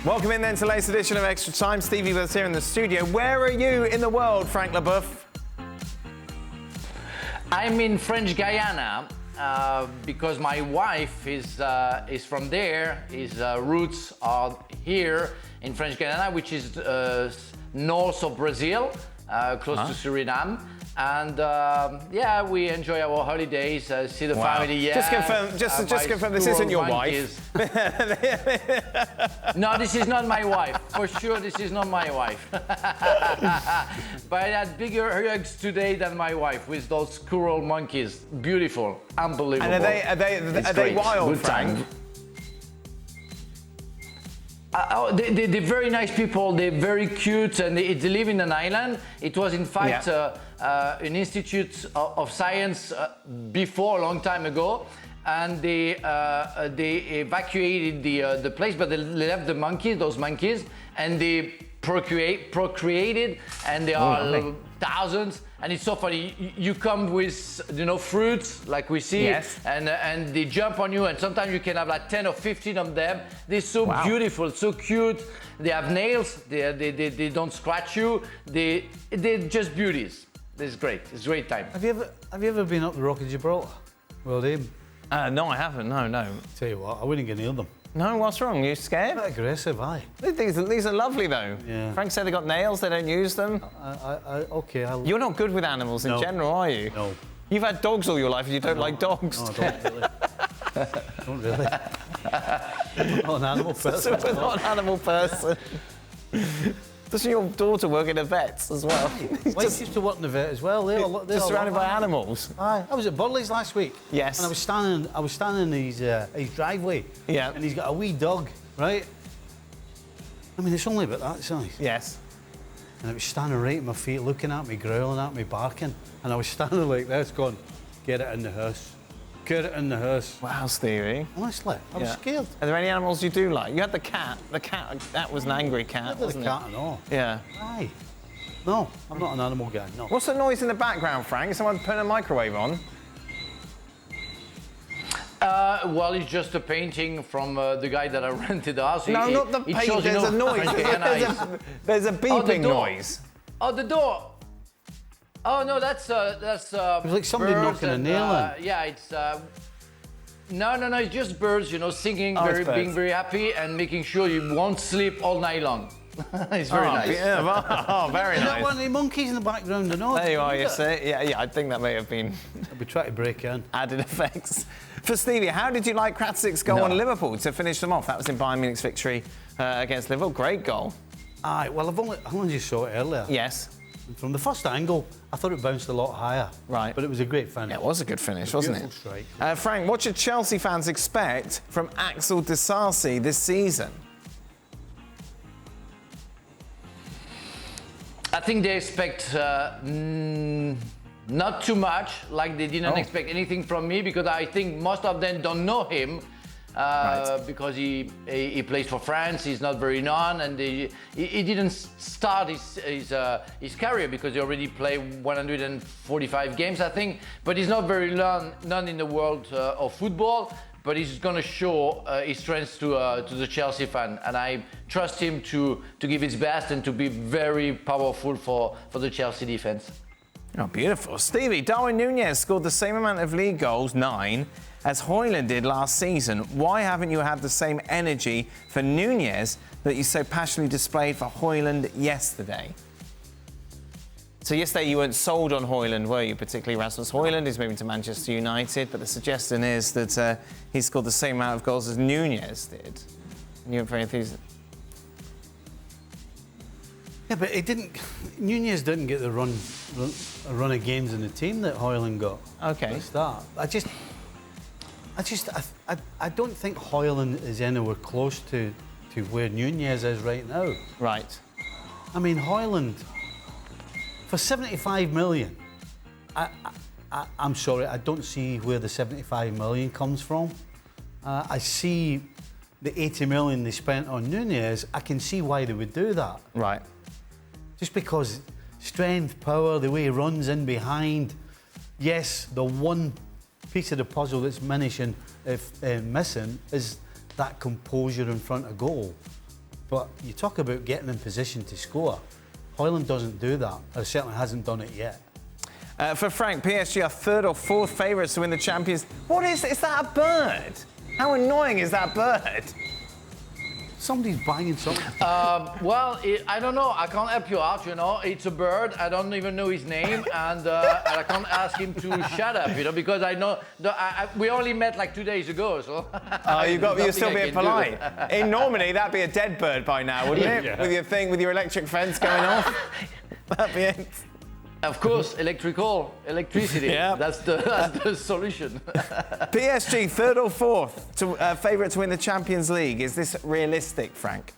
Welcome in then to the latest edition of Extra Time. Stevie with us here in the studio. Where are you in the world, Frank Leboeuf? I'm in French Guyana because my wife is from there. His roots are here in French Guyana, which is north of Brazil, close to Suriname. And yeah, we enjoy our holidays, see the family. Yeah, just confirm this isn't your wife. No, this is not my wife. For sure, this is not my wife. But I had bigger hugs today than my wife with those squirrel monkeys. Beautiful, unbelievable. And are they wild, good Frank? Time. They're very nice people. They're very cute, and they live in an island. It was, in fact, an institute of science before, a long time ago, and they evacuated the place, but they left the monkeys, those monkeys, and they procreated, and there are thousands. And it's so funny. You come with, fruits like we see, and they jump on you, and sometimes you can have like 10 or 15 of them. They're so beautiful, so cute. They have nails. They don't scratch you. They're just beauties. It's great. It's a great time. Have you ever been up the Rock of Gibraltar? Well, Aim. No, I haven't. No. Tell you what, I wouldn't get near them. No, what's wrong? You scared? They're aggressive, aye. These are lovely, though. Yeah. Frank said they got nails, they don't use them. Okay, You're not good with animals in general, are you? No. You've had dogs all your life and you don't like dogs. No, I don't really. I'm not an animal person. So we're not an animal person. Doesn't your daughter work in a vet as well? Wife used to work in the vet as well. They're just surrounded by animals. Aye. I was at Burley's last week. Yes. And I was standing in his driveway. Yeah. And he's got a wee dog, right? I mean, it's only about that size. Yes. And it was standing right at my feet, looking at me, growling at me, barking. And I was standing like this, going, "Get it in the house. Get it in the house." Wow, Stevie. Honestly, I was scared. Are there any animals you do like? You had the cat. The cat, that was an angry cat, wasn't it? The cat and all. Yeah. Aye. No, I'm not an animal guy, no. What's the noise in the background, Frank? Is someone putting a microwave on? Well, it's just a painting from the guy that I rented the house. No, not the painting. Shows, there's a noise. There's a beeping noise. Oh, the door. Oh no, that's It was like somebody knocking a nail in. Yeah, it's no, it's just birds, singing, being very happy, and making sure you won't sleep all night long. It's very nice. Yeah. Oh, very Is nice. that one of the monkeys in the background or not? There you are, you see. Yeah, I think that may have been We try to break in. added effects. For Stevie, how did you like Krätzig's goal on Liverpool to finish them off? That was in Bayern Munich's victory against Liverpool. Great goal. Aye, well, I only just saw it earlier. Yes. From the first angle, I thought it bounced a lot higher. Right. But it was a great finish. Yeah, it was a good finish, wasn't it? Beautiful strike. Frank, what should Chelsea fans expect from Axel Disasi this season? I think they expect not too much, like they didn't expect anything from me, because I think most of them don't know him. Because he plays for France, he's not very known, and he didn't start his career because he already played 145 games, I think. But he's not very known in the world of football. But he's going to show his strengths to the Chelsea fan, and I trust him to give his best and to be very powerful for the Chelsea defense. Oh, beautiful. Stevie, Darwin Núñez scored the same amount of league goals, 9, as Hojlund did last season. Why haven't you had the same energy for Núñez that you so passionately displayed for Hojlund yesterday? So yesterday you weren't sold on Hojlund, were you? Particularly Rasmus Hojlund is moving to Manchester United, but the suggestion is that he scored the same amount of goals as Núñez did. And you weren't very enthusiastic. Yeah, but Núñez didn't get the run of games in the team that Hojlund got. Okay. At the start. I don't think Hojlund is anywhere close to where Núñez is right now. Right. I mean, Hojlund, for 75 million, I'm sorry, I don't see where the 75 million comes from. I see the 80 million they spent on Núñez. I can see why they would do that. Right. Just because strength, power, the way he runs in behind. Yes, the one piece of the puzzle that's missing is that composure in front of goal. But you talk about getting in position to score. Hojlund doesn't do that, or certainly hasn't done it yet. For Frank, PSG are third or fourth favourites to win the Champions. What is that a bird? How annoying is that bird? Somebody's banging something. Well, I don't know. I can't help you out, you know. It's a bird. I don't even know his name, and I can't ask him to shut up, you know, because I know we only met like 2 days ago, so. Oh, you're still being polite. In Normandy, that'd be a dead bird by now, wouldn't it? Yeah. With your electric fence going off. That'd be it. Of course, electricity. Yeah. That's the solution. PSG, third or fourth favourite to win the Champions League. Is this realistic, Frank?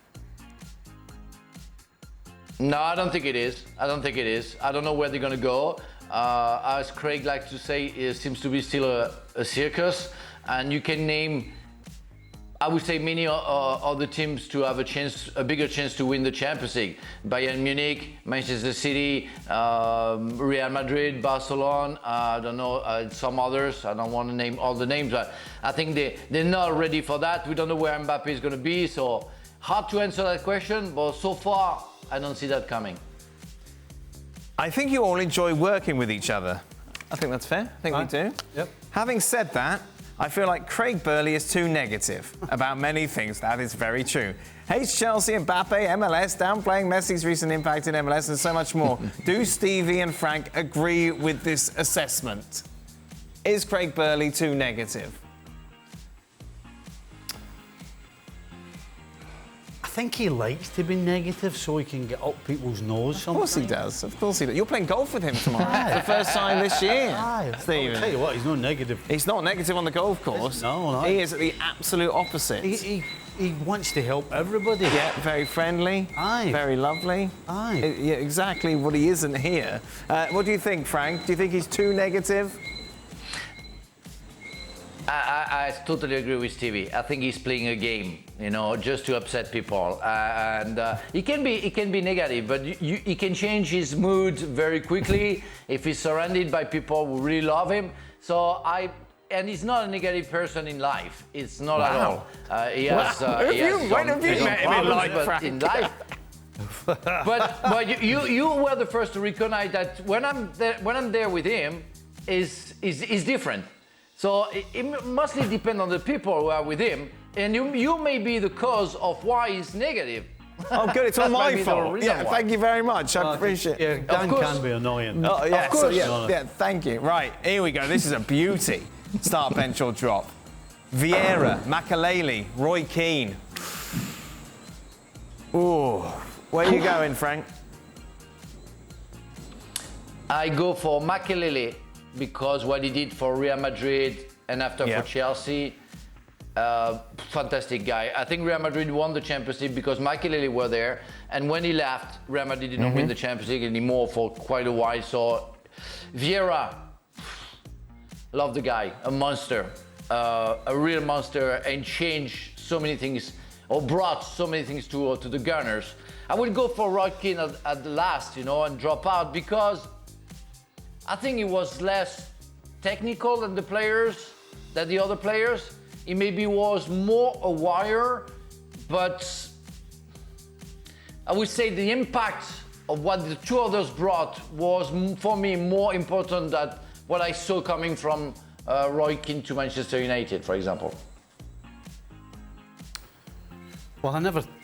No, I don't think it is. I don't know where they're going to go. As Craig likes to say, it seems to be still a circus. And you can name, I would say, many other teams to have a bigger chance to win the Champions League. Bayern Munich, Manchester City, Real Madrid, Barcelona, I don't know, some others. I don't want to name all the names, but I think they're not ready for that. We don't know where Mbappe is going to be, so hard to answer that question, but so far, I don't see that coming. I think you all enjoy working with each other. I think that's fair. I think we do. Yep. Having said that, I feel like Craig Burley is too negative about many things. That is very true. Hates Chelsea, Mbappe, MLS, downplaying Messi's recent impact in MLS, and so much more. Do Stevie and Frank agree with this assessment? Is Craig Burley too negative? I think he likes to be negative so he can get up people's nose sometimes. Of course he does. Of course he does. You're playing golf with him tomorrow. For the first time this year. Stephen. I'll tell you what, he's not negative. He's not negative on the golf course. No. He is the absolute opposite. He wants to help everybody. Yeah, very friendly. Aye. Very lovely. Aye. Yeah, exactly what he isn't here. What do you think, Frank? Do you think he's too negative? I totally agree with Stevie. I think he's playing a game, you know, just to upset people. And he can be negative, but he can change his mood very quickly if he's surrounded by people who really love him. And he's not a negative person in life. It's not at all. He has. When have you met him in life, Frank? In life. but you were the first to recognize that when I'm there with him is different. So it mostly depends on the people who are with him, and you may be the cause of why he's negative. Oh, good. It's all my fault. Yeah, thank you very much. I appreciate it. Yeah, Dan can be annoying. Oh, yeah, of course. Yeah, thank you. Right, here we go. This is a beauty. Start, bench, or drop. Vieira, Makelele, Roy Keane. Ooh. Where are you going, Frank? I go for Makelele because what he did for Real Madrid and after for Chelsea, fantastic guy. I think Real Madrid won the Champions League because Makelele were there, and when he left, Real Madrid did not win the Champions League anymore for quite a while. So Vieira, love the guy, a monster, a real monster, and changed so many things, or brought so many things to the Gunners. I would go for Roy Keane at the last, you know, and drop out because I think he was less technical than the other players. He maybe was more a wire, but I would say the impact of what the two others brought was, for me, more important than what I saw coming from Roy Keane to Manchester United, for example. Well, I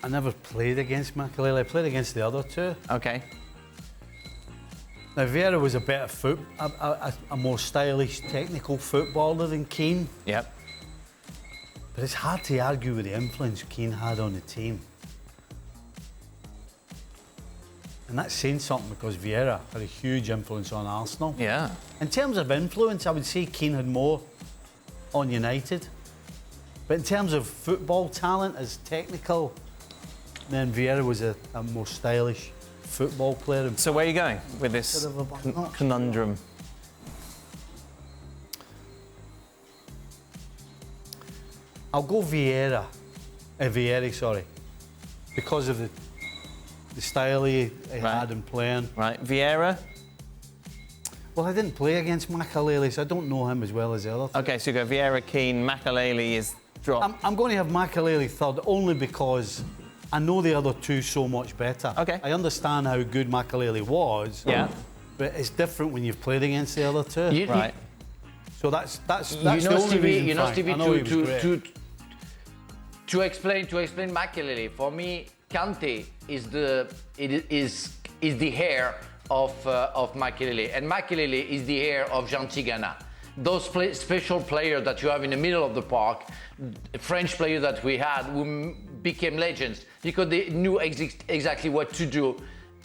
never played against Makelele. I played against the other two. Okay. Now, Vieira was a better a more stylish, technical footballer than Keane. Yep. But it's hard to argue with the influence Keane had on the team. And that's saying something because Vieira had a huge influence on Arsenal. Yeah. In terms of influence, I would say Keane had more on United. But in terms of football talent, as technical, then Vieira was a more stylish football player. So where are you going with this conundrum? I'll go Vieira, sorry, because of the style he had in playing. Right, Vieira? Well, I didn't play against Makelele, so I don't know him as well as the other. Okay, so you go Vieira, Keane, Makelele is dropped. I'm going to have Makelele third only because I know the other two so much better. Okay. I understand how good Makelele was. Yeah. But it's different when you've played against the other two. Right. So that's You the know, only Stevie. reason, You know, Frank. Stevie. I know he was great. To explain Makelele, for me, Kante is the heir of Makelele, and Makelele is the heir of Jantigana. Those special players that you have in the middle of the park, French players that we had, who became legends because they knew exactly what to do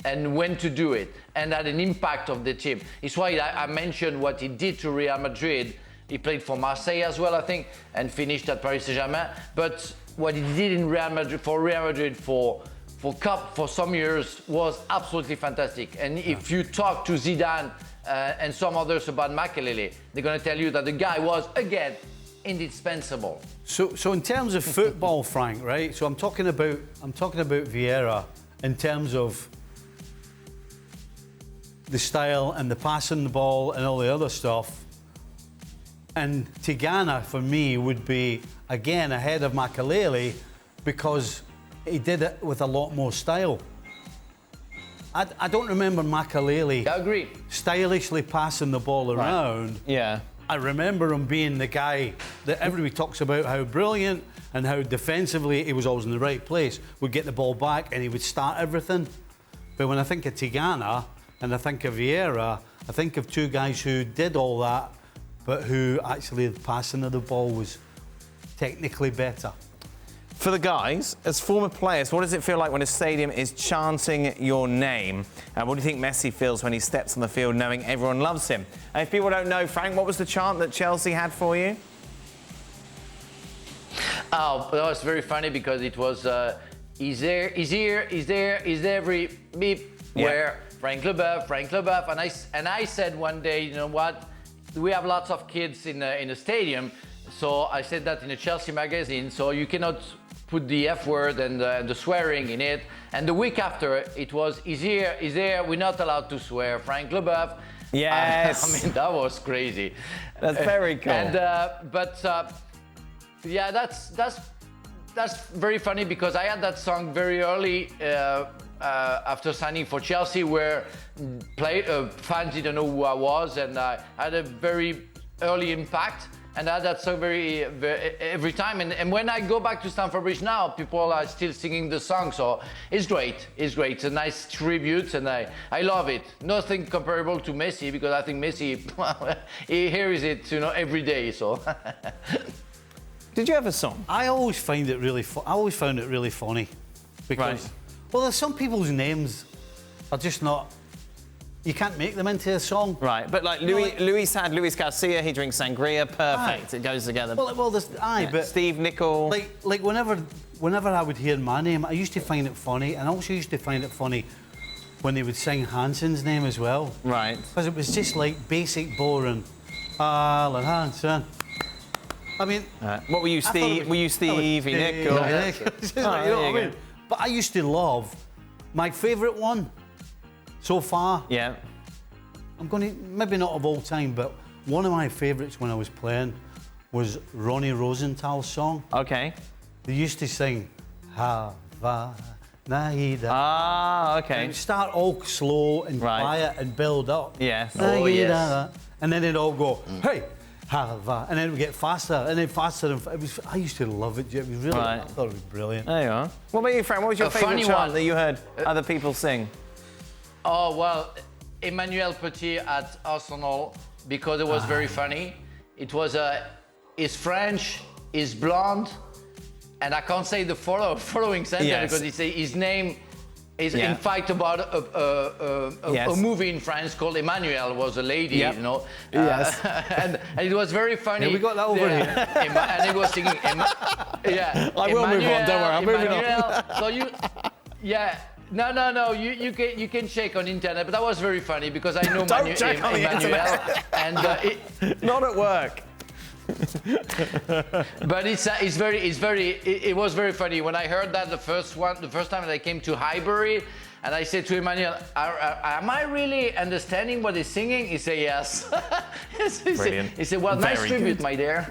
and when to do it, and had an impact of the team. It's why I mentioned what he did to Real Madrid. He played for Marseille as well, I think, and finished at Paris Saint-Germain. But what he did in Real Madrid for Cup for some years was absolutely fantastic. And if you talk to Zidane and some others about Makelele, they're going to tell you that the guy was, again, indispensable. So in terms of football, Frank, right? So I'm talking about Vieira in terms of the style and the passing the ball and all the other stuff. And Tigana, for me, would be, again, ahead of Makelele because he did it with a lot more style. I don't remember Makelele stylishly passing the ball around. Yeah. I remember him being the guy that everybody talks about how brilliant and how defensively he was always in the right place, would get the ball back and he would start everything. But when I think of Tigana and I think of Vieira, I think of two guys who did all that, but who actually the passing of the ball was technically better. For the guys, as former players, what does it feel like when a stadium is chanting your name? And what do you think Messi feels when he steps on the field knowing everyone loves him? And if people don't know, Frank, what was the chant that Chelsea had for you? Oh, that was very funny because it was, he's there, every beep, where Frank Leboeuf, and I said one day, you know what, we have lots of kids in the stadium, so I said that in a Chelsea magazine, so you cannot put the F word and the swearing in it. And the week after, it was, he's here, we're not allowed to swear, Frank Leboeuf. Yes. I mean, that was crazy. That's very cool. And, yeah, that's very funny because I had that song very early after signing for Chelsea, where fans didn't know who I was, and I had a very early impact. And I had that song every time. And when I go back to Stamford Bridge now, people are still singing the song. So it's great. It's great. It's a nice tribute, and I love it. Nothing comparable to Messi, because I think Messi, he hears it, you know, every day. So. Did you have a song? I always found it really funny because, well, there's some people's names are just not. You can't make them into a song. Right, but like Luis Garcia, he drinks sangria, perfect. It goes together. Well, there's but Steve, Nicol. Like whenever I would hear my name, I used to find it funny, and I also used to find it funny when they would sing Hansen's name as well. Right. Because it was just like basic, boring, Alan Hansen. I mean, what were you, Steve? Were you Stevie, Nicol? You know what I mean? But I used to love my favourite one. So far, yeah. I'm going to, maybe not of all time, but one of my favourites when I was playing was Ronnie Rosenthal's song. Okay. They used to sing Hava Naida. Ah, okay. And it would start all slow and quiet and build up. Yes. Oh, yes. And then it'd all go, hey, Hava. And then it would get faster and then faster. And I used to love it. It was really, I thought it was brilliant. There you are. What about you, Frank? What was your favourite chant that you heard other people sing? Oh, well, Emmanuel Petit at Arsenal, because it was very funny. It was, he's French, he's blonde, and I can't say the following sentence because his name is in fact about a movie in France called Emmanuel, was a lady, you know. Yes. And it was very funny. Yeah, we got that over here. And he was singing, I will move on, don't worry, I'm moving on. So you, No, you can check on internet, but that was very funny because I know Emmanuel, and not at work. But it was very funny when I heard that the first time that I came to Highbury, and I said to Emmanuel, "Am I really understanding what he's singing?" He said, "Yes." Brilliant. He said, "Well, nice tribute, my dear."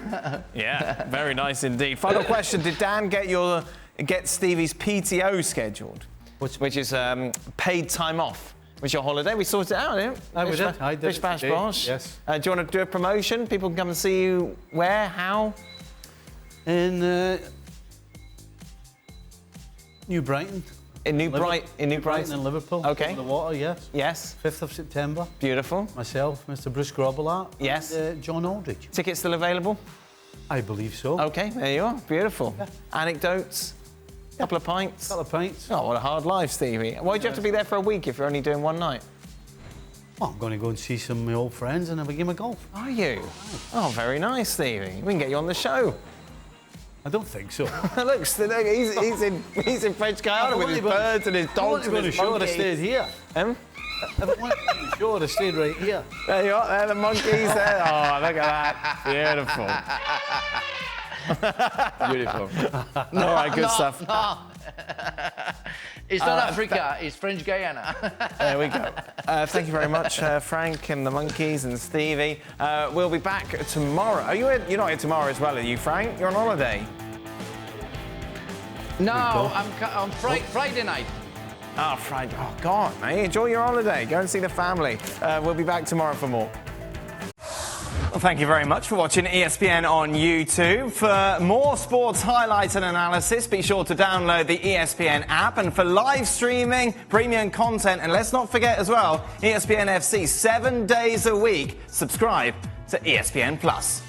Yeah, very nice indeed. Final question: did Dan get your get Stevie's PTO scheduled, which is paid time off. Was your holiday? We sorted it out, didn't we? I did. Bish Bash Bosh. Yes. Do you want to do a promotion? People can come and see you where, how? In New Brighton. In New Brighton in Liverpool. Okay. Over the water, yes. Yes. 5th of September. Beautiful. Myself, Mr. Bruce Grobbelaar. Yes. And John Aldridge. Tickets still available? I believe so. Okay, there you are. Beautiful. Yeah. Anecdotes? Couple of pints? Couple of pints. Oh, what a hard life, Stevie. Why'd you have to be there for a week if you're only doing one night? Well, I'm going to go and see some of my old friends and have a game of golf. Are you? Oh, very nice, Stevie. We can get you on the show. I don't think so. Look, he's in French Guiana with his birds and his dogs and his monkeys. I would have stayed here. If I wanted to be sure, I'd have stayed right here. There you are, there, the monkeys there. Oh, look at that. Beautiful. Beautiful. All right, good stuff. No. It's not Africa, it's French Guiana. There we go. Thank you very much, Frank and the monkeys and Stevie. We'll be back tomorrow. You're not here tomorrow as well, are you, Frank? You're on holiday. No, I'm Friday night. Oh, Friday. Oh, God, mate. Enjoy your holiday. Go and see the family. We'll be back tomorrow for more. Well, thank you very much for watching ESPN on YouTube. For more sports highlights and analysis, be sure to download the ESPN app. And for live streaming, premium content, and let's not forget as well, ESPN FC 7 days a week. Subscribe to ESPN Plus.